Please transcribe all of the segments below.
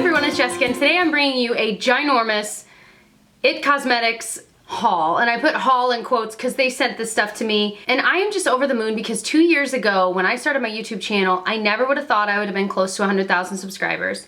everyone, it's Jessica, and today I'm bringing you a ginormous IT Cosmetics haul, and I put haul in quotes because they sent this stuff to me, and I am just over the moon because 2 years ago when I started my YouTube channel, I never would have thought I would have been close to 100,000 subscribers.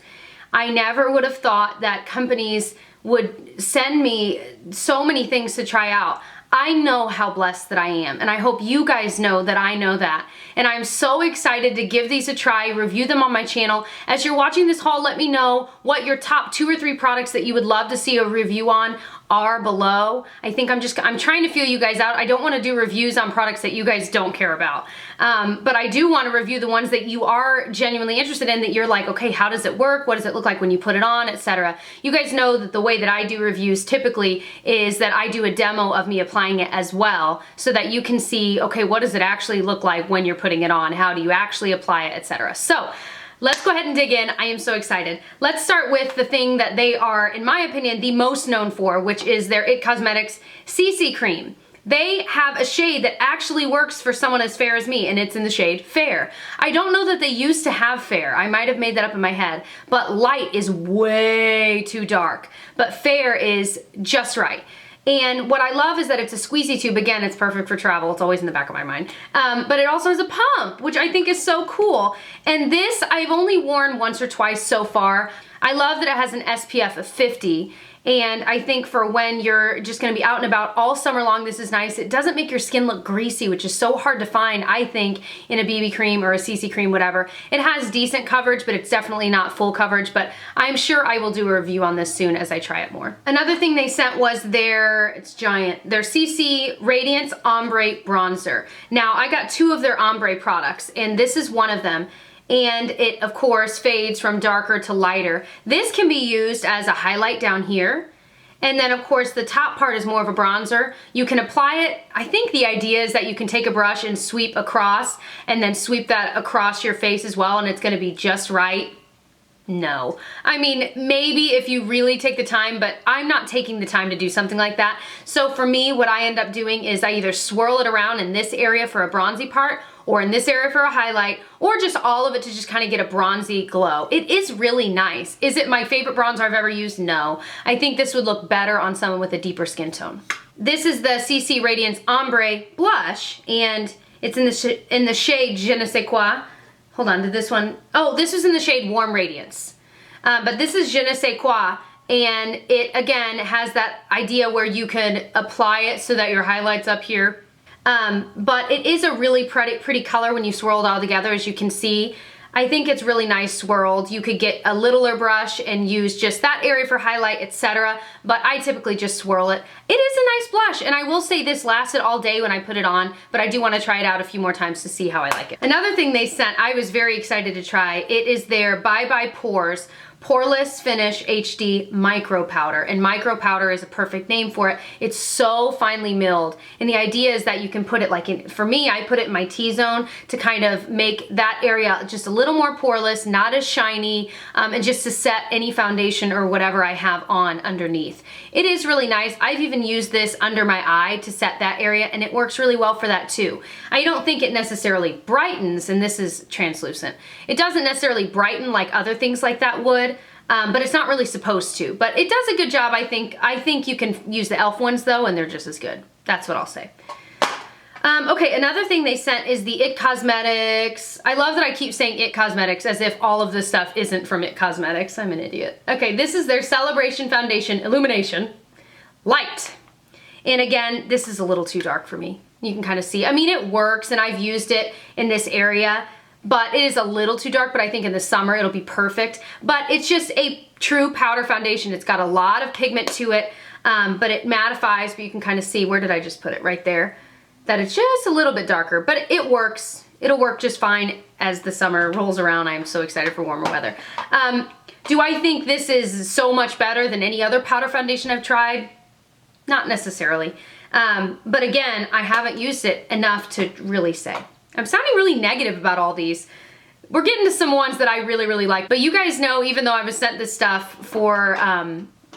I never would have thought that companies would send me so many things to try out. I know how blessed that I am, and I hope you guys know that I know that. And I'm so excited to give these a try, review them on my channel. As you're watching this haul, let me know what your top 2 or 3 products that you would love to see a review on are below. I think I'm trying to feel you guys out. I don't want to do reviews on products that you guys don't care about. But I do want to review the ones that you are genuinely interested in, that you're like, okay, how does it work? What does it look like when you put it on, etc. You guys know that the way that I do reviews typically is that I do a demo of me applying it as well, so that you can see, okay, what does it actually look like when you're putting it on? How do you actually apply it, etc. So let's go ahead and dig in. I am so excited. Let's start with the thing that they are, in my opinion, the most known for, which is their IT Cosmetics CC Cream. They have a shade that actually works for someone as fair as me, and it's in the shade Fair. I don't know that they used to have Fair. I might have made that up in my head, but light is way too dark, but Fair is just right. And what I love is that it's a squeezy tube. Again, it's perfect for travel. It's always in the back of my mind. But it also has a pump, which I think is so cool. And this I've only worn once or twice so far. I love that it has an SPF of 50. And I think for when you're just gonna be out and about all summer long, this is nice. It doesn't make your skin look greasy, which is so hard to find, I think, in a BB cream or a CC cream, whatever. It has decent coverage, but it's definitely not full coverage, but I'm sure I will do a review on this soon as I try it more. Another thing they sent was their CC Radiance Ombre Bronzer. Now, I got 2 of their ombre products, and this is one of them. And it, of course, fades from darker to lighter. This can be used as a highlight down here. And then, of course, the top part is more of a bronzer. You can apply it. I think the idea is that you can take a brush and sweep across, and then sweep that across your face as well, and it's gonna be just right. No. I mean, maybe if you really take the time, but I'm not taking the time to do something like that. So for me, what I end up doing is I either swirl it around in this area for a bronzy part, or in this area for a highlight, or just all of it to just kind of get a bronzy glow. It is really nice. Is it my favorite bronzer I've ever used? No. I think this would look better on someone with a deeper skin tone. This is the CC Radiance Ombre Blush, and it's in the shade Je ne sais quoi. Hold on, did this one? Oh, this is in the shade Warm Radiance. But this is Je ne sais quoi, and it, again, has that idea where you could apply it so that your highlight's up here. But it is a really pretty color when you swirl it all together, as you can see. I think it's really nice swirled. You could get a littler brush and use just that area for highlight, etc. But I typically just swirl it. It is a nice blush, and I will say this lasted all day when I put it on, but I do want to try it out a few more times to see how I like it. Another thing they sent, I was very excited to try. It is their ByeBye Pores Poreless Finish HD Micro Powder, and micro powder is a perfect name for it. It's so finely milled, and the idea is that you can put it like in, for me, I put it in my T-zone to kind of make that area just a little more poreless, not as shiny, and just to set any foundation or whatever I have on underneath. It is really nice. I've even used this under my eye to set that area, and it works really well for that too. I don't think it necessarily brightens, and this is translucent. It doesn't necessarily brighten like other things like that would, but it's not really supposed to. But it does a good job, I think. I think you can use the e.l.f. ones though, and they're just as good. That's what I'll say. Okay, another thing they sent is the IT Cosmetics. I love that I keep saying IT Cosmetics as if all of this stuff isn't from IT Cosmetics. I'm an idiot. Okay, this is their Celebration Foundation Illumination Light. And again, this is a little too dark for me. You can kind of see. I mean, it works, and I've used it in this area, but it is a little too dark, but I think in the summer it'll be perfect. But it's just a true powder foundation. It's got a lot of pigment to it, but it mattifies, but you can kind of see, where did I just put it? Right there. That it's just a little bit darker, but it works. It'll work just fine as the summer rolls around. I am so excited for warmer weather. Do I think this is so much better than any other powder foundation I've tried? Not necessarily. But again, I haven't used it enough to really say. I'm sounding really negative about all these. We're getting to some ones that I really, really like. But you guys know, even though I was sent this stuff for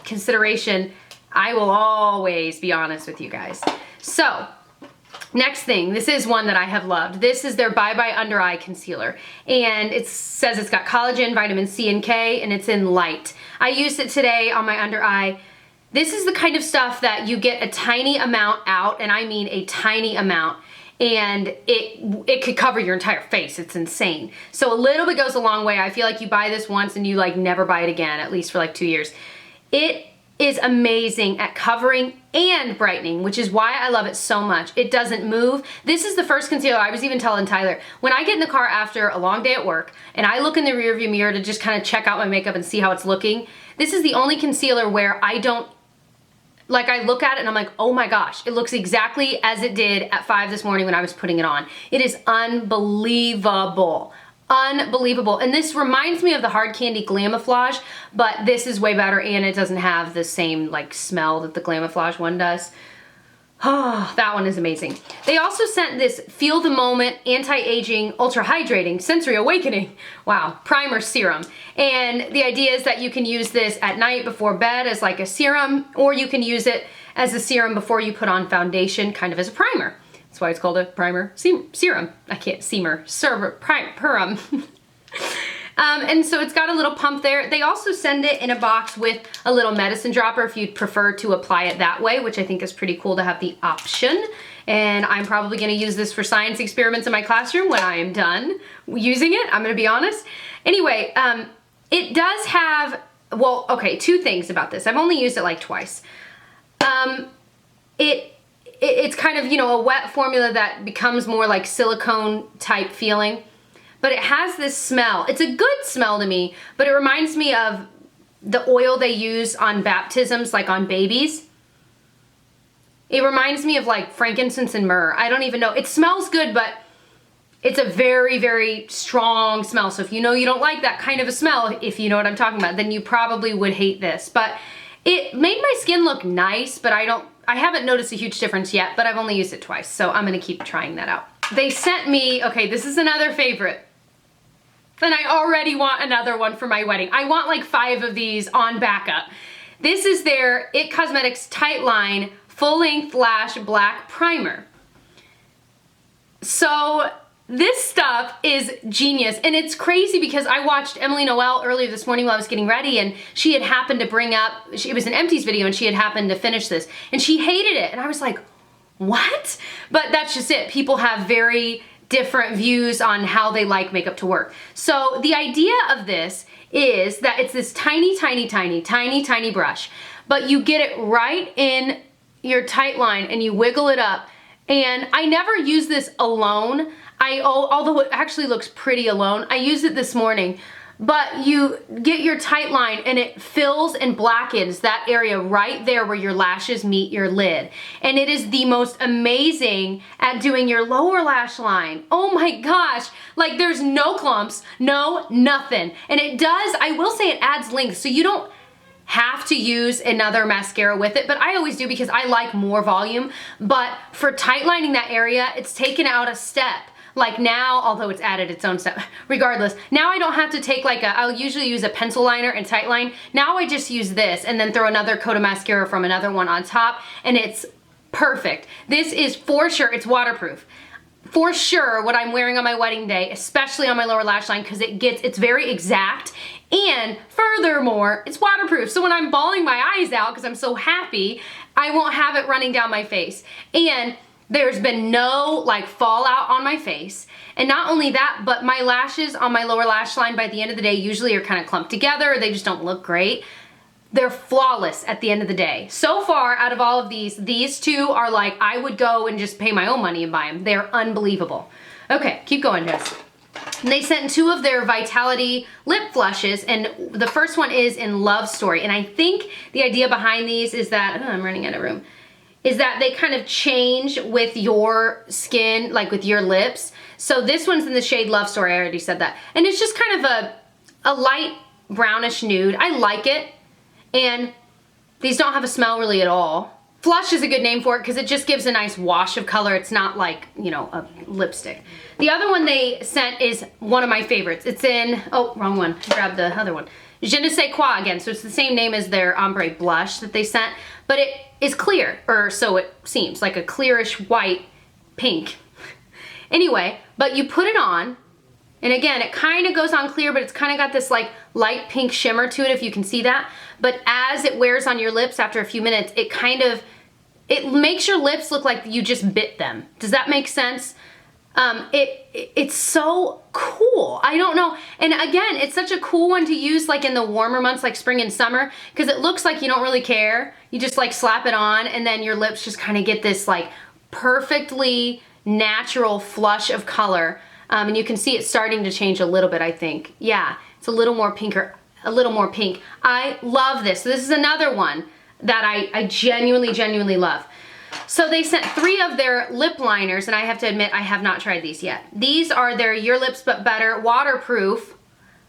consideration, I will always be honest with you guys. So, Next thing, this is one that I have loved. This is their ByeBye Under Eye Concealer. And it says it's got collagen, vitamin C and K, and it's in light. I used it today on my under eye. This is the kind of stuff that you get a tiny amount out, and I mean a tiny amount, and it could cover your entire face. It's insane. So a little bit goes a long way. I feel like you buy this once and you like never buy it again, at least for like 2 years. It is amazing at covering and brightening, which is why I love it so much. It doesn't move. This is the first concealer. I was even telling Tyler, when I get in the car after a long day at work and I look in the rearview mirror to just kind of check out my makeup and see how it's looking, this is the only concealer where I don't, like, I look at it and I'm like, oh my gosh, it looks exactly as it did at 5 this morning when I was putting it on. It is unbelievable. Unbelievable. And this reminds me of the Hard Candy Glamouflage, but this is way better and it doesn't have the same like smell that the Glamouflage one does. Oh, that one is amazing. They also sent this Feel the Moment Anti-Aging Ultra Hydrating Sensory Awakening, wow, primer serum. And the idea is that you can use this at night before bed as like a serum, or you can use it as a serum before you put on foundation, kind of as a primer. That's why it's called a primer serum. I can't perum. And so it's got a little pump there. They also send it in a box with a little medicine dropper if you'd prefer to apply it that way, which I think is pretty cool to have the option. And I'm probably gonna use this for science experiments in my classroom when I am done using it, I'm gonna be honest. Anyway, it does have, well, okay, 2 things about this. I've only used it like twice. It's kind of, you know, a wet formula that becomes more like silicone type feeling, but it has this smell. It's a good smell to me, but it reminds me of the oil they use on baptisms, like on babies. It reminds me of like frankincense and myrrh. I don't even know. It smells good, but it's a very, very strong smell. So if you know you don't like that kind of a smell, if you know what I'm talking about, then you probably would hate this. But it made my skin look nice, but I haven't noticed a huge difference yet, but I've only used it twice, so I'm gonna keep trying that out. They sent me, okay, this is another favorite. And I already want another one for my wedding. I want like 5 of these on backup. This is their IT Cosmetics Tightline Full Length Lash Black Primer. So this stuff is genius, and it's crazy because I watched Emily Noel earlier this morning while I was getting ready, and she had happened to bring up, it was an empties video, and she had happened to finish this, and she hated it, and I was like, what? But that's just it. People have very different views on how they like makeup to work. So the idea of this is that it's this tiny, tiny, tiny, tiny, tiny brush, but you get it right in your tight line and you wiggle it up. And I never use this alone. Although it actually looks pretty alone, I used it this morning, but you get your tight line and it fills and blackens that area right there where your lashes meet your lid. And it is the most amazing at doing your lower lash line. Oh my gosh, like there's no clumps, no nothing. And it does, I will say it adds length, so you don't have to use another mascara with it, but I always do because I like more volume. But for tight lining that area, it's taken out a step. Like now, although it's added its own step, regardless, now I don't have to take like I'll usually use a pencil liner and tight line. Now I just use this and then throw another coat of mascara from another one on top, and it's perfect. This is for sure, it's waterproof. For sure what I'm wearing on my wedding day, especially on my lower lash line, because it's very exact, and furthermore, it's waterproof. So when I'm bawling my eyes out because I'm so happy, I won't have it running down my face. And there's been no like fallout on my face. And not only that, but my lashes on my lower lash line by the end of the day usually are kind of clumped together, or they just don't look great. They're flawless at the end of the day. So far, out of all of these 2 are like, I would go and just pay my own money and buy them. They're unbelievable. Okay, keep going, Jess. And they sent 2 of their Vitality lip flushes, and the first one is in Love Story. And I think the idea behind these is that, I'm running out of room, is that they kind of change with your skin, like with your lips. So this one's in the shade Love Story, I already said that. And it's just kind of a light brownish nude. I like it. And these don't have a smell really at all. Flush is a good name for it because it just gives a nice wash of color. It's not like, you know, a lipstick. The other one they sent is one of my favorites. It's in, oh, wrong one. Grab the other one. Je ne sais quoi again. So it's the same name as their ombre blush that they sent, but it is clear, or so it seems, like a clearish white pink. Anyway, but you put it on, and again, it kind of goes on clear, but it's kind of got this like light pink shimmer to it, if you can see that. But as it wears on your lips after a few minutes, it makes your lips look like you just bit them. Does that make sense? It's so cool. I don't know. And again, it's such a cool one to use like in the warmer months, like spring and summer, because it looks like you don't really care. You just like slap it on, and then your lips just kind of get this like perfectly natural flush of color. And you can see it starting to change a little bit, I think. Yeah, it's a little more pinker, a little more pink. I love this. So this is another one that I genuinely love. So they sent 3 of their lip liners, and I have to admit, I have not tried these yet. These are their Your Lips But Better waterproof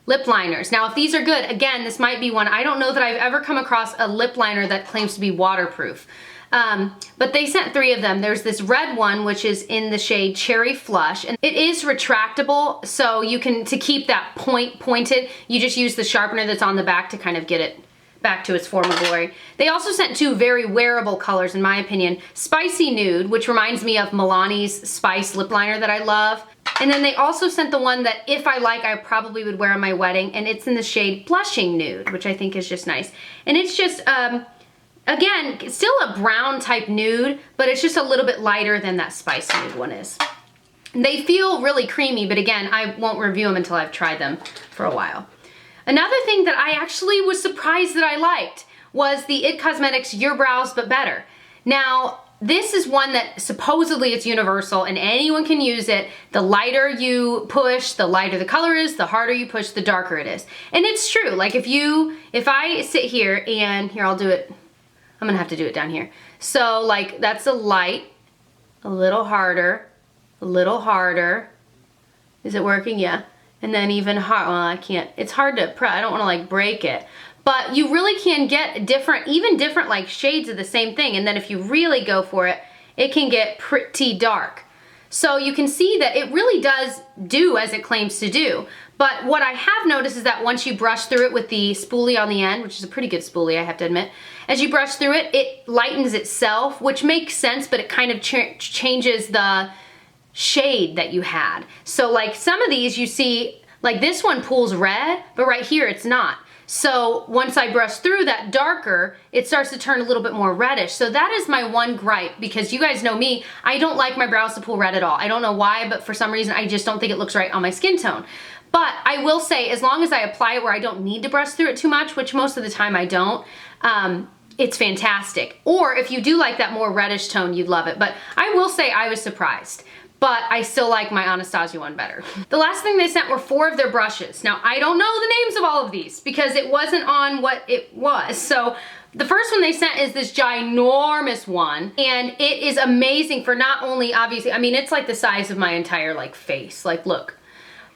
lip liners. Now, if these are good, again, this might be one. I don't know that I've ever come across a lip liner that claims to be waterproof. But they sent 3 of them. There's this red one, which is in the shade Cherry Flush, and it is retractable, so you can, to keep that pointed, you just use the sharpener that's on the back to kind of get it back to its former glory. They also sent 2 very wearable colors, in my opinion. Spicy Nude, which reminds me of Milani's Spice lip liner that I love. And then they also sent the one that, if I like, I probably would wear on my wedding, and it's in the shade Blushing Nude, which I think is just nice. And it's just, again, still a brown type nude, but it's just a little bit lighter than that Spice Nude one is. They feel really creamy, but again, I won't review them until I've tried them for a while. Another thing that I actually was surprised that I liked was the IT Cosmetics Your Brows But Better. Now, this is one that supposedly it's universal and anyone can use it. The lighter you push, the lighter the color is, the harder you push, the darker it is. And it's true, like if I sit here and, here I'll do it, I'm gonna have to do it down here. So like that's a light, a little harder, a little harder. Is it working? Yeah. And then even hard, well, I can't, it's hard to press, I don't wanna like break it. But you really can get different, even different like shades of the same thing. And then if you really go for it, it can get pretty dark. So you can see that it really does do as it claims to do. But what I have noticed is that once you brush through it with the spoolie on the end, which is a pretty good spoolie, I have to admit, as you brush through it, it lightens itself, which makes sense, but it kind of changes the shade that you had. So like some of these you see, like this one pulls red, but right here it's not. So once I brush through that darker, it starts to turn a little bit more reddish. So that is my one gripe, because you guys know me, I don't like my brows to pull red at all. I don't know why, but for some reason I just don't think it looks right on my skin tone. But I will say, as long as I apply it where I don't need to brush through it too much, which most of the time I don't, it's fantastic. Or if you do like that more reddish tone, you'd love it. But I will say I was surprised. But I still like my Anastasia one better. The last thing they sent were 4 of their brushes. Now, I don't know the names of all of these because it wasn't on what it was. So the first one they sent is this ginormous one, and it is amazing for not only, obviously, I mean, it's like the size of my entire like face, like look.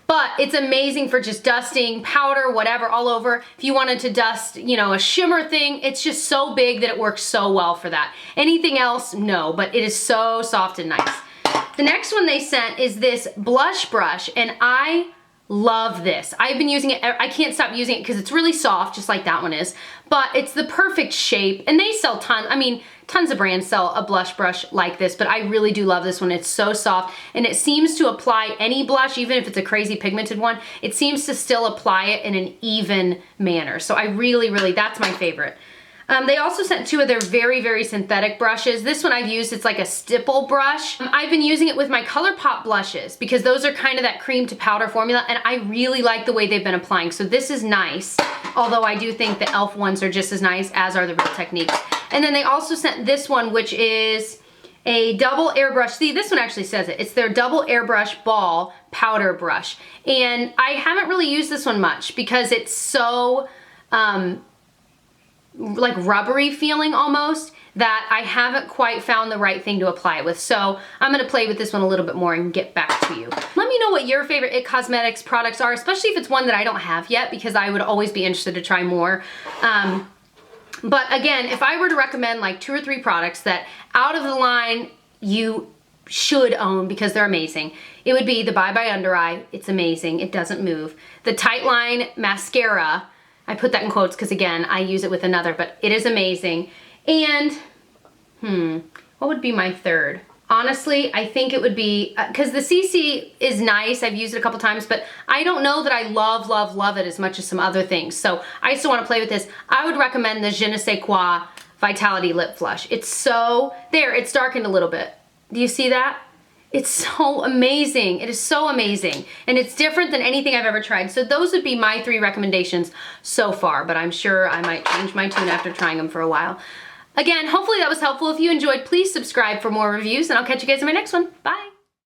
But it's amazing for just dusting, powder, whatever, all over. If you wanted to dust, you know, a shimmer thing, it's just so big that it works so well for that. Anything else, no, but it is so soft and nice. The next one they sent is this blush brush, and I love this. I've been using it, I can't stop using it because it's really soft, just like that one is, but it's the perfect shape, and they sell tons, I mean, tons of brands sell a blush brush like this, but I really do love this one. It's so soft, and it seems to apply any blush, even if it's a crazy pigmented one, it seems to still apply it in an even manner. So I really, that's my favorite. They also sent 2 of their very synthetic brushes. This one I've used, it's like a stipple brush. I've been using it with my ColourPop blushes because those are kind of that cream to powder formula, and I really like the way they've been applying. So this is nice, although I do think the e.l.f. ones are just as nice, as are the Real Techniques. And then they also sent this one, which is a double airbrush. See, this one actually says it. It's their double airbrush ball powder brush. And I haven't really used this one much because it's so, like rubbery feeling almost, that I haven't quite found the right thing to apply it with. So I'm gonna play with this one a little bit more and get back to you. Let me know what your favorite IT Cosmetics products are, especially if it's one that I don't have yet, because I would always be interested to try more. But again, if I were to recommend like 2 or 3 products that out of the line you should own because they're amazing, it would be the ByeBye Undereye. It's amazing, it doesn't move. The Tightline mascara, I put that in quotes because again, I use it with another, but it is amazing. And, what would be my third? Honestly, I think it would be, because the CC is nice, I've used it a couple times, but I don't know that I love it as much as some other things. So I still want to play with this. I would recommend the Je ne sais quoi Vitality Lip Flush. It's so, there, it's darkened a little bit. Do you see that? It's so amazing. It is so amazing. And it's different than anything I've ever tried. So those would be my 3 recommendations so far, but I'm sure I might change my tune after trying them for a while. Again, hopefully that was helpful. If you enjoyed, please subscribe for more reviews, and I'll catch you guys in my next one. Bye.